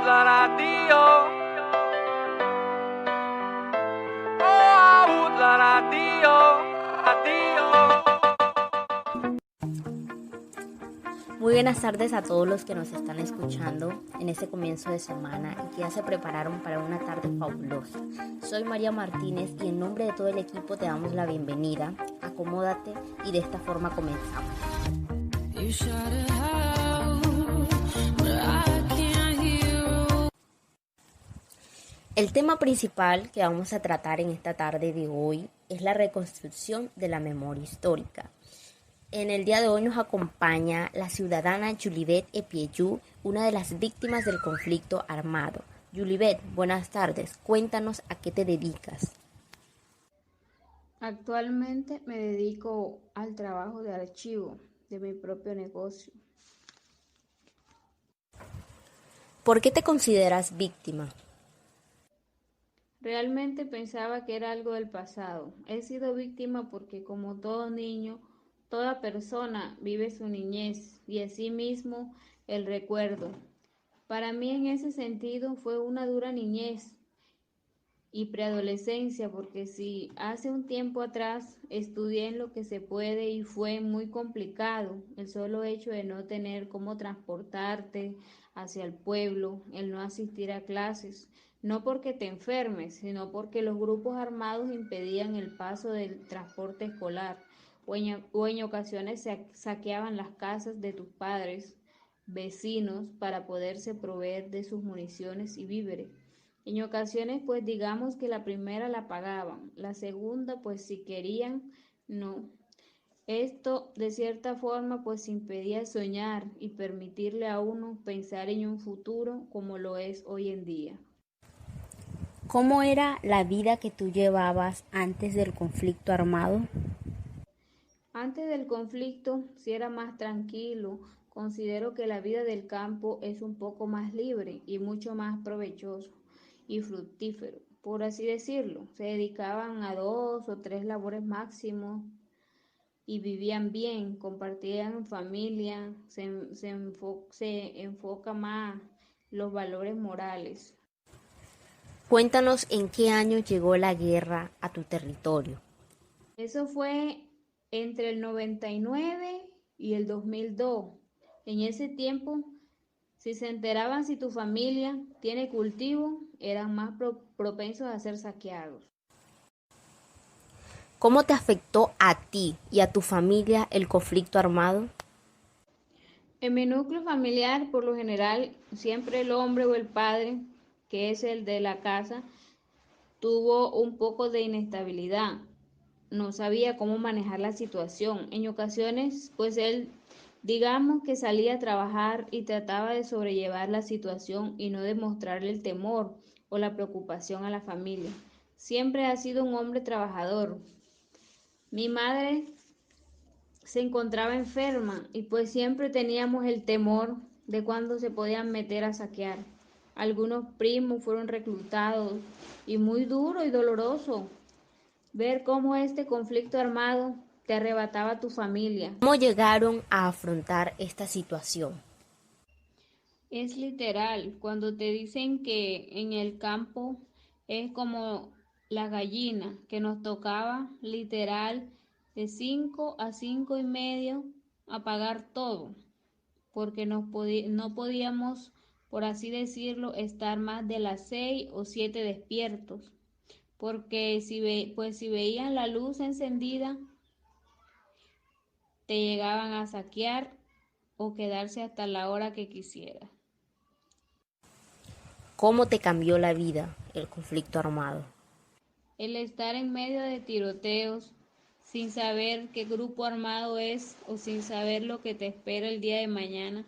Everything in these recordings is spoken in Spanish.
la radio. Oh, la radio. Muy buenas tardes a todos los que nos están escuchando en este comienzo de semana y que ya se prepararon para una tarde fabulosa. Soy María Martínez y en nombre de todo el equipo te damos la bienvenida. Acomódate y de esta forma comenzamos. El tema principal que vamos a tratar en esta tarde de hoy es la reconstrucción de la memoria histórica. En el día de hoy nos acompaña la ciudadana Julibet Epieyú, una de las víctimas del conflicto armado. Julibet, buenas tardes. Cuéntanos a qué te dedicas. Actualmente me dedico al trabajo de archivo de mi propio negocio. ¿Por qué te consideras víctima? Realmente pensaba que era algo del pasado. He sido víctima porque como todo niño, toda persona vive su niñez y asimismo el recuerdo. Para mí en ese sentido fue una dura niñez y preadolescencia, porque si hace un tiempo atrás estudié en lo que se puede y fue muy complicado el solo hecho de no tener cómo transportarte hacia el pueblo, el no asistir a clases, no porque te enfermes, sino porque los grupos armados impedían el paso del transporte escolar o en ocasiones se saqueaban las casas de tus padres, vecinos, para poderse proveer de sus municiones y víveres. En ocasiones, pues digamos que la primera la pagaban, la segunda, pues si querían, no. Esto, de cierta forma, pues impedía soñar y permitirle a uno pensar en un futuro como lo es hoy en día. ¿Cómo era la vida que tú llevabas antes del conflicto armado? Antes del conflicto, si era más tranquilo, considero que la vida del campo es un poco más libre y mucho más provechoso y fructífero, por así decirlo. Se dedicaban a 2 o 3 labores máximo y vivían bien, compartían en familia, se enfoca más los valores morales. Cuéntanos en qué año llegó la guerra a tu territorio. Eso fue entre el 99 y el 2002. En ese tiempo, si se enteraban si tu familia tiene cultivo, eran más propensos a ser saqueados. ¿Cómo te afectó a ti y a tu familia el conflicto armado? En mi núcleo familiar, por lo general, siempre el hombre o el padre, que es el de la casa, tuvo un poco de inestabilidad. No sabía cómo manejar la situación. En ocasiones, pues él, digamos que salía a trabajar y trataba de sobrellevar la situación y no demostrarle el temor o la preocupación a la familia. Siempre ha sido un hombre trabajador. Mi madre se encontraba enferma y pues siempre teníamos el temor de cuándo se podían meter a saquear. Algunos primos fueron reclutados y muy duro y doloroso ver cómo este conflicto armado te arrebataba a tu familia. ¿Cómo llegaron a afrontar esta situación? Es literal, cuando te dicen que en el campo es como la gallina, que nos tocaba literal de 5 a 5:30 apagar todo, porque no podíamos, por así decirlo, estar más de las 6 o 7 despiertos, porque pues si veían la luz encendida, te llegaban a saquear o quedarse hasta la hora que quisieras. ¿Cómo te cambió la vida el conflicto armado? El estar en medio de tiroteos, sin saber qué grupo armado es o sin saber lo que te espera el día de mañana,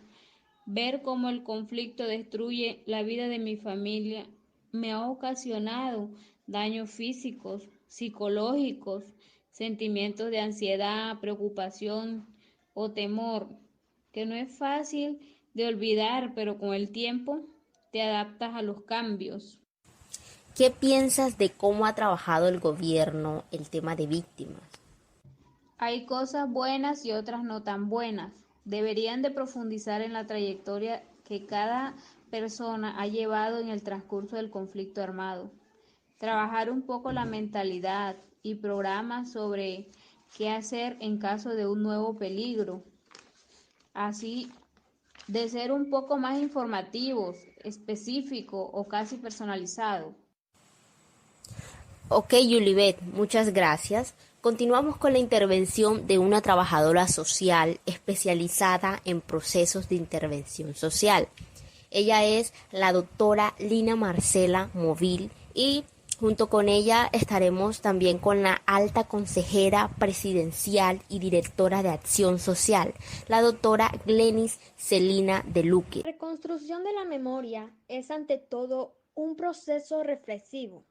ver cómo el conflicto destruye la vida de mi familia, me ha ocasionado daños físicos, psicológicos, sentimientos de ansiedad, preocupación o temor, que no es fácil de olvidar, pero con el tiempo te adaptas a los cambios. ¿Qué piensas de cómo ha trabajado el gobierno el tema de víctimas? Hay cosas buenas y otras no tan buenas. Deberían de profundizar en la trayectoria que cada persona ha llevado en el transcurso del conflicto armado. Trabajar un poco la mentalidad y programas sobre qué hacer en caso de un nuevo peligro. Así, de ser un poco más informativos, específico o casi personalizado. Ok, Yulibet, muchas gracias. Continuamos con la intervención de una trabajadora social especializada en procesos de intervención social. Ella es la doctora Lina Marcela Movil y junto con ella estaremos también con la alta consejera presidencial y directora de Acción Social, la doctora Glenis Celina de Luque. La reconstrucción de la memoria es ante todo un proceso reflexivo.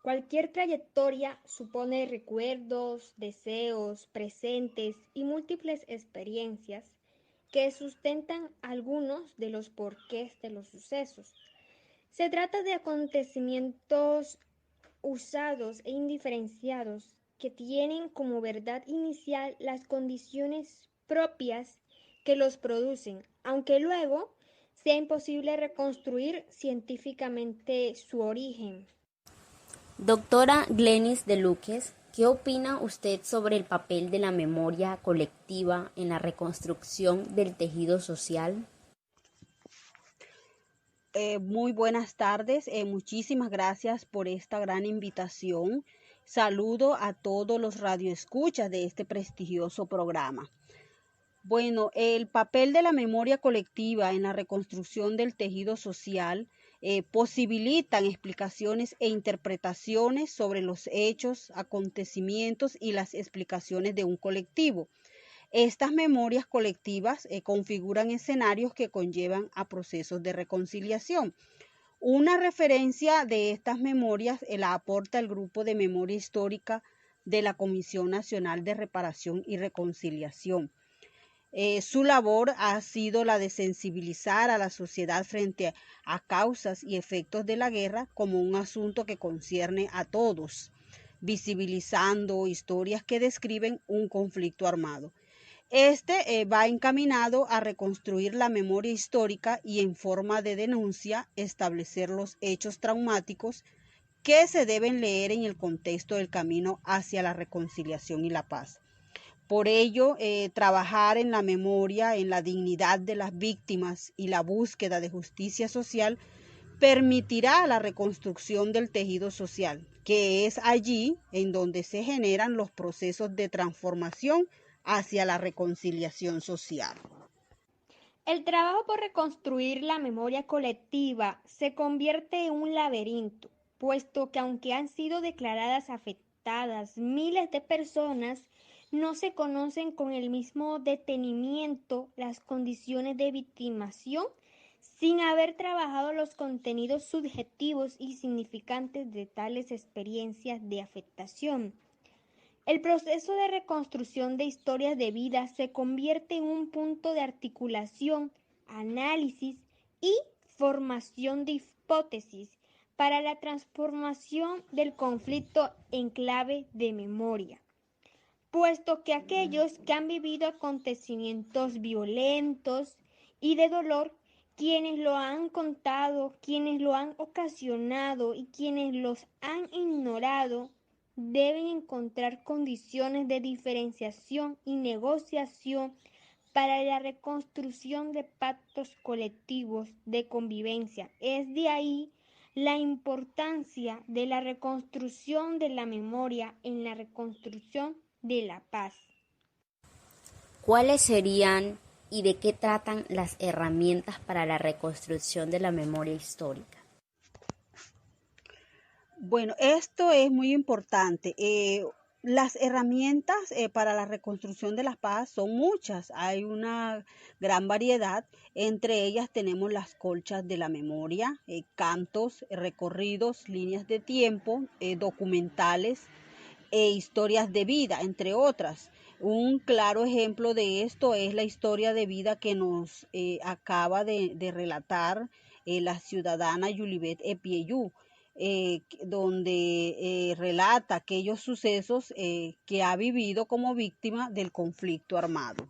Cualquier trayectoria supone recuerdos, deseos, presentes y múltiples experiencias que sustentan algunos de los porqués de los sucesos. Se trata de acontecimientos usados e indiferenciados que tienen como verdad inicial las condiciones propias que los producen, aunque luego sea imposible reconstruir científicamente su origen. Doctora Glenis de Luques, ¿qué opina usted sobre el papel de la memoria colectiva en la reconstrucción del tejido social? Muy buenas tardes, muchísimas gracias por esta gran invitación. Saludo a todos los radioescuchas de este prestigioso programa. Bueno, el papel de la memoria colectiva en la reconstrucción del tejido social posibilitan explicaciones e interpretaciones sobre los hechos, acontecimientos y las explicaciones de un colectivo. Estas memorias colectivas configuran escenarios que conllevan a procesos de reconciliación. Una referencia de estas memorias la aporta el Grupo de Memoria Histórica de la Comisión Nacional de Reparación y Reconciliación. Su labor ha sido la de sensibilizar a la sociedad frente a causas y efectos de la guerra como un asunto que concierne a todos, visibilizando historias que describen un conflicto armado. Este va encaminado a reconstruir la memoria histórica y en forma de denuncia establecer los hechos traumáticos que se deben leer en el contexto del camino hacia la reconciliación y la paz. Por ello, trabajar en la memoria, en la dignidad de las víctimas y la búsqueda de justicia social permitirá la reconstrucción del tejido social, que es allí en donde se generan los procesos de transformación hacia la reconciliación social. El trabajo por reconstruir la memoria colectiva se convierte en un laberinto, puesto que aunque han sido declaradas afectadas miles de personas, no se conocen con el mismo detenimiento las condiciones de victimización sin haber trabajado los contenidos subjetivos y significantes de tales experiencias de afectación. El proceso de reconstrucción de historias de vida se convierte en un punto de articulación, análisis y formación de hipótesis para la transformación del conflicto en clave de memoria, puesto que aquellos que han vivido acontecimientos violentos y de dolor, quienes lo han contado, quienes lo han ocasionado y quienes los han ignorado, deben encontrar condiciones de diferenciación y negociación para la reconstrucción de pactos colectivos de convivencia. Es de ahí la importancia de la reconstrucción de la memoria en la reconstrucción de la paz. ¿Cuáles serían y de qué tratan las herramientas para la reconstrucción de la memoria histórica? Bueno, esto es muy importante. Las herramientas para la reconstrucción de la paz son muchas, hay una gran variedad, entre ellas tenemos las colchas de la memoria, cantos, recorridos, líneas de tiempo, documentales e historias de vida, entre otras. Un claro ejemplo de esto es la historia de vida que nos acaba de relatar la ciudadana Yulibet Epieyú, donde relata aquellos sucesos que ha vivido como víctima del conflicto armado.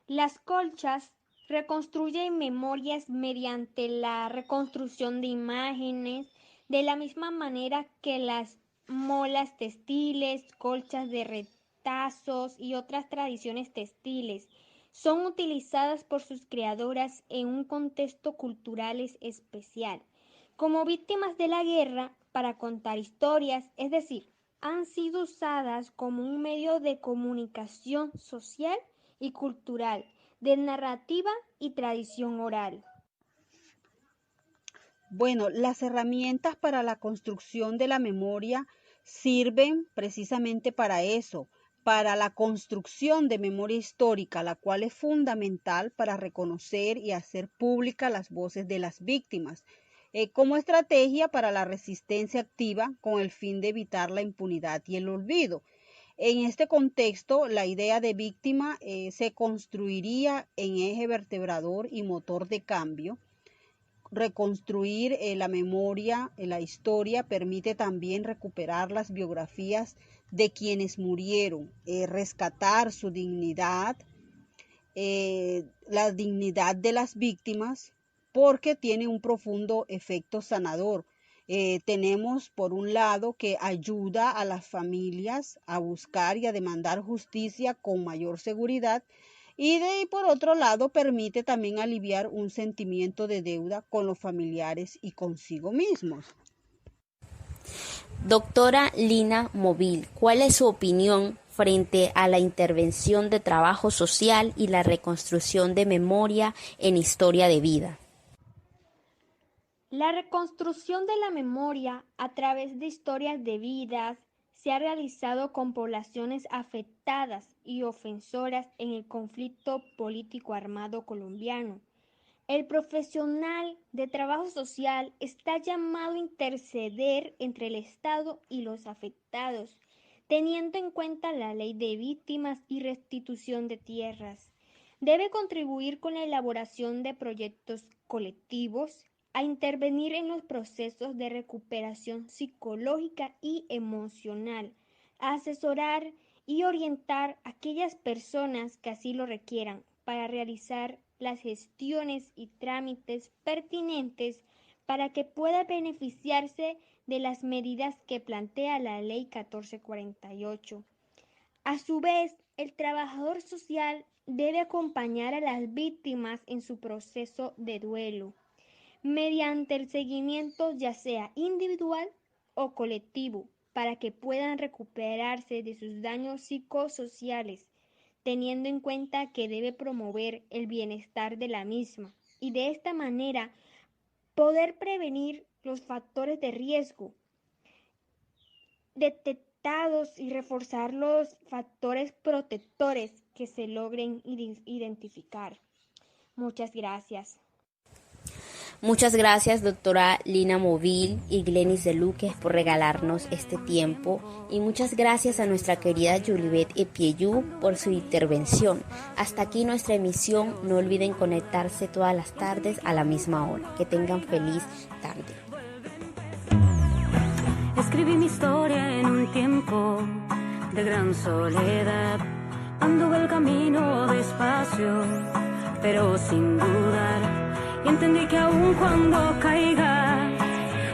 Las colchas reconstruye memorias mediante la reconstrucción de imágenes, de la misma manera que las molas textiles, colchas de retazos y otras tradiciones textiles son utilizadas por sus creadoras en un contexto cultural especial, como víctimas de la guerra para contar historias, es decir, han sido usadas como un medio de comunicación social y cultural, de narrativa y tradición oral. Bueno, las herramientas para la construcción de la memoria sirven precisamente para eso, para la construcción de memoria histórica, la cual es fundamental para reconocer y hacer públicas las voces de las víctimas, como estrategia para la resistencia activa con el fin de evitar la impunidad y el olvido. En este contexto, la idea de víctima se construiría en eje vertebrador y motor de cambio. Reconstruir la memoria, la historia, permite también recuperar las biografías de quienes murieron, rescatar su dignidad, la dignidad de las víctimas, porque tiene un profundo efecto sanador. Tenemos por un lado que ayuda a las familias a buscar y a demandar justicia con mayor seguridad, y por otro lado permite también aliviar un sentimiento de deuda con los familiares y consigo mismos. Doctora Lina Movil, ¿cuál es su opinión frente a la intervención de trabajo social y la reconstrucción de memoria en historia de vida? La reconstrucción de la memoria a través de historias de vidas se ha realizado con poblaciones afectadas y ofensoras en el conflicto político armado colombiano. El profesional de trabajo social está llamado a interceder entre el Estado y los afectados, teniendo en cuenta la ley de víctimas y restitución de tierras. Debe contribuir con la elaboración de proyectos colectivos, a intervenir en los procesos de recuperación psicológica y emocional, a asesorar y orientar a aquellas personas que así lo requieran para realizar las gestiones y trámites pertinentes para que pueda beneficiarse de las medidas que plantea la Ley 1448. A su vez, el trabajador social debe acompañar a las víctimas en su proceso de duelo, mediante el seguimiento ya sea individual o colectivo, para que puedan recuperarse de sus daños psicosociales, teniendo en cuenta que debe promover el bienestar de la misma y de esta manera poder prevenir los factores de riesgo detectados y reforzar los factores protectores que se logren identificar. Muchas gracias. Muchas gracias, doctora Lina Movil y Glenis de Luques, por regalarnos este tiempo, y muchas gracias a nuestra querida Julibet Epieyú por su intervención. Hasta aquí nuestra emisión. No olviden conectarse todas las tardes a la misma hora. Que tengan feliz tarde. Escribí mi historia en un tiempo de gran soledad. Anduve el camino despacio, pero sin dudar. Y entendí que aun cuando caiga,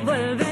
vuelve.